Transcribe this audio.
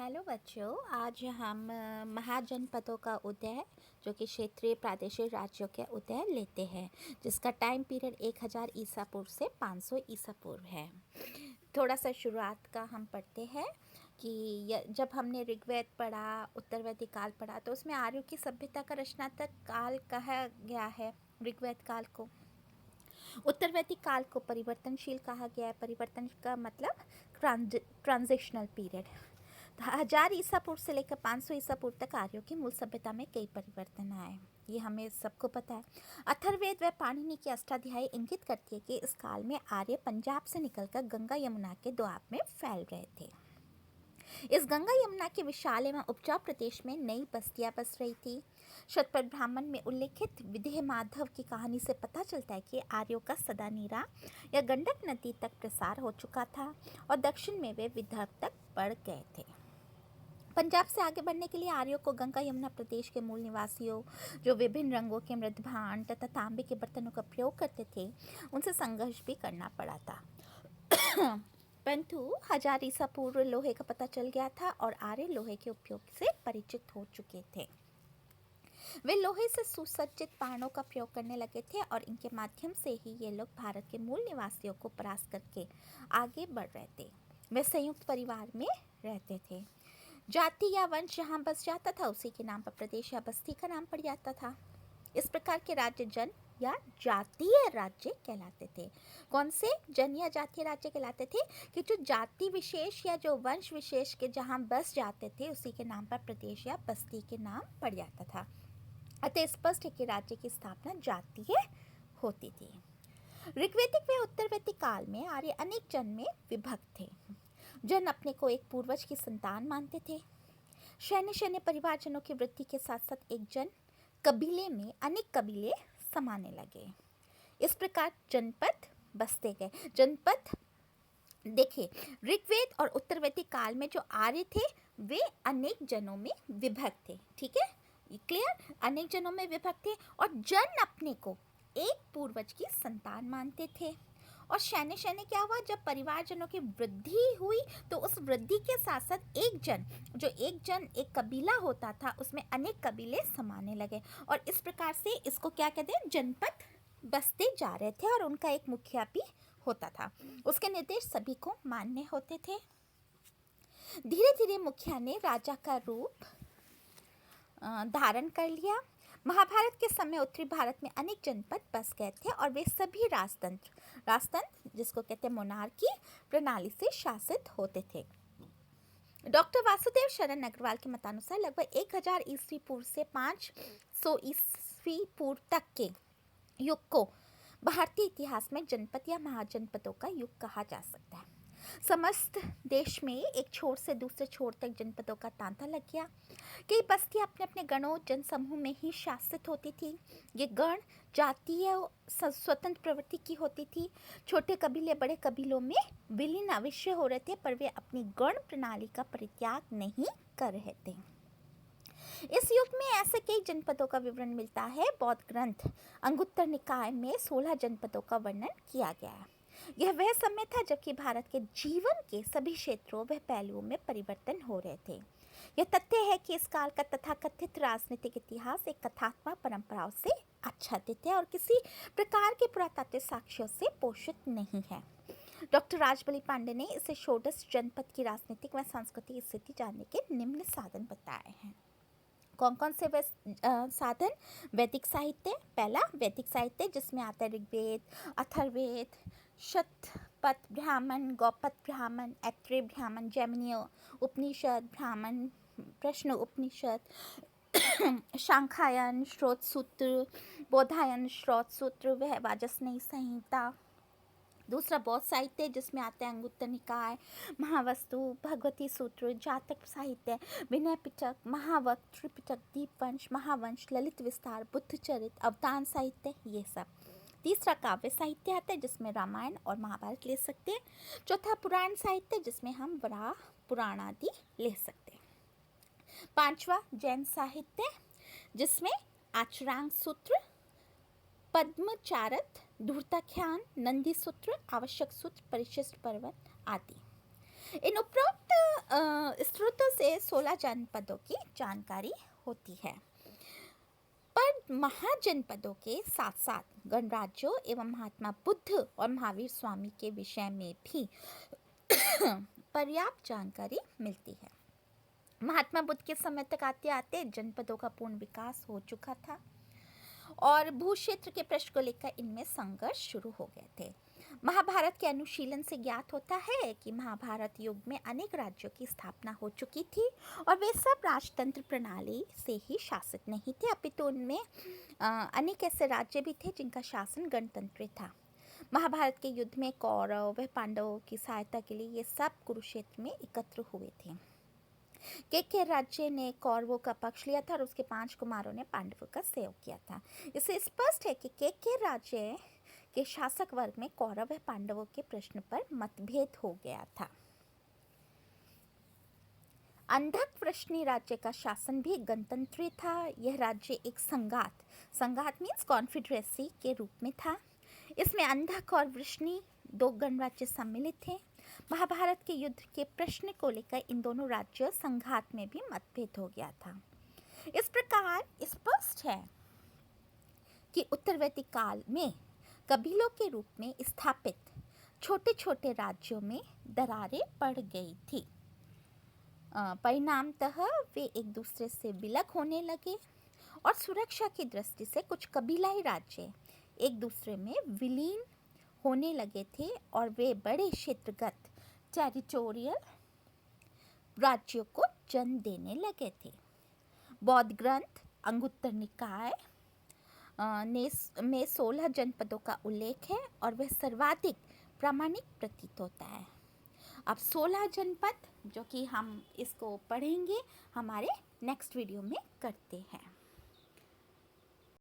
Hello बच्चों, आज हम महाजनपदों का उदय जो कि क्षेत्रीय प्रादेशिक राज्यों के उदय लेते हैं, जिसका टाइम पीरियड 1000 ईसा पूर्व से 500 ईसा पूर्व है। थोड़ा सा शुरुआत का हम पढ़ते हैं कि जब हमने ऋग्वेद पढ़ा, उत्तरवैदिक काल पढ़ा, तो उसमें आर्यों की सभ्यता का रचनात्मक काल कहा गया है। ऋग्वेद काल को, उत्तरवैदिक काल को परिवर्तनशील कहा गया है। परिवर्तन का मतलब ट्रांजिशनल पीरियड। 1000 ईसा पूर्व से लेकर 500 ईसा पूर्व तक आर्यों की मूल सभ्यता में कई परिवर्तन आए, ये हमें सबको पता है। अथर्ववेद व पाणिनि की अष्टाध्यायी इंगित करती है कि इस काल में आर्य पंजाब से निकलकर गंगा यमुना के दोआब में फैल रहे थे। इस गंगा यमुना के विशाल एवं उपजाऊ प्रदेश में नई बस्तियां बस रही थी। शतपथ ब्राह्मण में उल्लेखित विदेह माधव की कहानी से पता चलता है कि आर्यों का सदानीरा या गंडक नदी तक प्रसार हो चुका था और दक्षिण में वे विदर्भ तक बढ़ गए थे। पंजाब से आगे बढ़ने के लिए आर्यों को गंगा यमुना प्रदेश के मूल निवासियों, जो विभिन्न रंगों के मृदभांड तथा तांबे के बर्तनों का प्रयोग करते थे, उनसे संघर्ष भी करना पड़ा था। परंतु 1000 ईसा पूर्व लोहे का पता चल गया था और आर्य लोहे के उपयोग से परिचित हो चुके थे। वे लोहे से सुसज्जित बाणों का प्रयोग करने लगे थे और इनके माध्यम से ही ये लोग भारत के मूल निवासियों को परास्त करके आगे बढ़ रहे थे। वे संयुक्त परिवार में रहते थे। जाति या वंश जहाँ बस जाता था, उसी के नाम पर प्रदेश या बस्ती का नाम पड़ जाता था। इस प्रकार के राज्य जन या जातीय राज्य कहलाते थे। कौन से जन या जातीय राज्य कहलाते थे? कि जो जाति विशेष या जो वंश विशेष के जहाँ बस जाते थे, उसी के नाम पर प्रदेश या बस्ती के नाम पड़ जाता था। अतः स्पष्ट है कि राज्य की स्थापना जातीय होती थी। ऋग्वैदिक व उत्तरवैदिक काल में आर्य अनेक जन में विभक्त थे। जन अपने को एक पूर्वज की संतान मानते थे। शैन्य परिवारजनों की वृद्धि के साथ साथ एक जन कबीले में अनेक कबीले समाने लगे। इस प्रकार जनपद बसते गए। जनपद देखिए, ऋग्वेद और उत्तरवैदिक काल में जो आर्य थे वे अनेक जनों में विभक्त थे। ठीक है, क्लियर? अनेक जनों में विभक्त थे और जन अपने को एक पूर्वज की संतान मानते थे। और शैन्य क्या हुआ? जब परिवारजनों की वृद्धि हुई तो उस वृद्धि के साथ साथ एक जन एक कबीला होता था, उसमें अनेक कबीले समाने लगे और इस प्रकार से इसको क्या कहते हैं? जनपद बसते जा रहे थे और उनका एक मुखिया भी होता था। उसके निर्देश सभी को मान्य होते थे। धीरे धीरे मुखिया ने राजा का रूप धारण कर लिया। महाभारत के समय उत्तरी भारत में अनेक जनपद बस गए थे और वे सभी राजतंत्र जिसको कहते हैं मोनार्की प्रणाली से शासित होते थे। डॉक्टर वासुदेव शरण अग्रवाल के मतानुसार लगभग 1000 ईस्वी पूर्व से 500 ईस्वी पूर्व तक के युग को भारतीय इतिहास में जनपद या महाजनपदों का युग कहा जा सकता है। समस्त देश में एक छोर से दूसरे छोर तक जनपदों का तांता लग गया। कई बस्तियां अपने अपने गणों जनसमूह में ही शासित होती थी। ये गण जातीय स्वतंत्र प्रवृत्ति की होती थी। छोटे कबीले बड़े कबीलों में विलीन अवश्य हो रहे थे, पर वे अपनी गण प्रणाली का परित्याग नहीं कर रहे थे। इस युग में ऐसे कई जनपदों का विवरण मिलता है। बौद्ध ग्रंथ अंगुत्तर निकाय में 16 जनपदों का वर्णन किया गया है। यह वह समय था जबकि भारत के जीवन के सभी क्षेत्रों व पहलुओं में परिवर्तन हो रहे थे। यह तथ्य है कि इस काल का तथाकथित राजनीतिक इतिहास एक कथात्मक परंपराओं से आच्छादित है और किसी प्रकार के पुरातात्विक साक्ष्यों से पोषित नहीं है। डॉक्टर राजबली पांडे ने इसे षोडश जनपद की राजनीतिक व सांस्कृतिक स्थिति जानने के निम्न साधन बताए हैं। कौन कौन से साधन? वैदिक साहित्य। पहला वैदिक साहित्य जिसमें आता है ऋग्वेद, अथर्ववेद, शतपथ ब्राह्मण, गौपथ ब्राह्मण, ऐत्रेय ब्राह्मण, जैमिनी उपनिषद, ब्राह्मण प्रश्न उपनिषद, शांखायन श्रोत सूत्र, बोधायन श्रोत सूत्र व वाजस्नेयी संहिता। दूसरा बौद्ध साहित्य जिसमें आते हैं अंगुत्तर निकाय, महावस्तु, भगवती सूत्र, जातक साहित्य, विनय पिटक, महावक्त, त्रिपिटक, दीपवंश, महावंश, ललित विस्तार, बुद्ध चरित, अवदान साहित्य, ये सब। तीसरा काव्य साहित्य आता है जिसमें रामायण और महाभारत ले सकते हैं। चौथा पुराण साहित्य जिसमें हम वराह पुराण आदि ले सकते हैं। पांचवा जैन साहित्य जिसमें आचरांग सूत्र, पद्मचारत, धूर्ताख्यान, नंदी सूत्र, आवश्यक सूत्र, परिशिष्ट पर्वत आदि। इन उपरोक्त स्रोतों से 16 जनपदों की जानकारी होती है, पर महाजनपदों के साथ साथ गणराज्यों एवं महात्मा बुद्ध और महावीर स्वामी के विषय में भी पर्याप्त जानकारी मिलती है। महात्मा बुद्ध के समय तक आते आते जनपदों का पूर्ण विकास हो चुका था और भू क्षेत्र के प्रश्न को लेकर इनमें संघर्ष शुरू हो गए थे। महाभारत के अनुशीलन से ज्ञात होता है कि महाभारत युग में अनेक राज्यों की स्थापना हो चुकी थी और वे सब राजतंत्र प्रणाली से ही शासित नहीं थे, अपितु उनमें अनेक ऐसे राज्य भी थे जिनका शासन गणतंत्र था। महाभारत के युद्ध में कौरव व पांडवों की सहायता के लिए ये सब कुरुक्षेत्र में एकत्र हुए थे। के राज्य ने कौरवों का पक्ष लिया था और उसके 5 कुमारों ने पांडवों का सहयोग किया था। इससे स्पष्ट है कि के राज्य के शासक वर्ग में कौरव व पांडवों के प्रश्न पर मतभेद हो गया था। अंधक वृष्णि राज्य का शासन भी गणतंत्री था। यह राज्य एक संघात मीन्स कॉन्फेडरेसी के रूप में था। इसमें अंधक और वृष्णि 2 गणराज्य सम्मिलित थे। महाभारत के युद्ध के प्रश्न को लेकर इन दोनों राज्यों संघात में भी मतभेद हो गया था। इस प्रकार स्पष्ट है कि उत्तरवर्ती काल में कबीलों के रूप में स्थापित छोटे छोटे राज्यों में दरारें पड़ गई थी। परिणामतः वे एक दूसरे से विलग होने लगे और सुरक्षा की दृष्टि से कुछ कबीलाई राज्य एक दूसरे में विलीन होने लगे थे और वे बड़े क्षेत्रगत टेरिटोरियल राज्यों को जन्म देने लगे थे। बौद्ध ग्रंथ अंगुत्तर निकाय में 16 जनपदों का उल्लेख है और वह सर्वाधिक प्रामाणिक प्रतीत होता है। अब 16 जनपद जो कि हम इसको पढ़ेंगे हमारे नेक्स्ट वीडियो में करते हैं।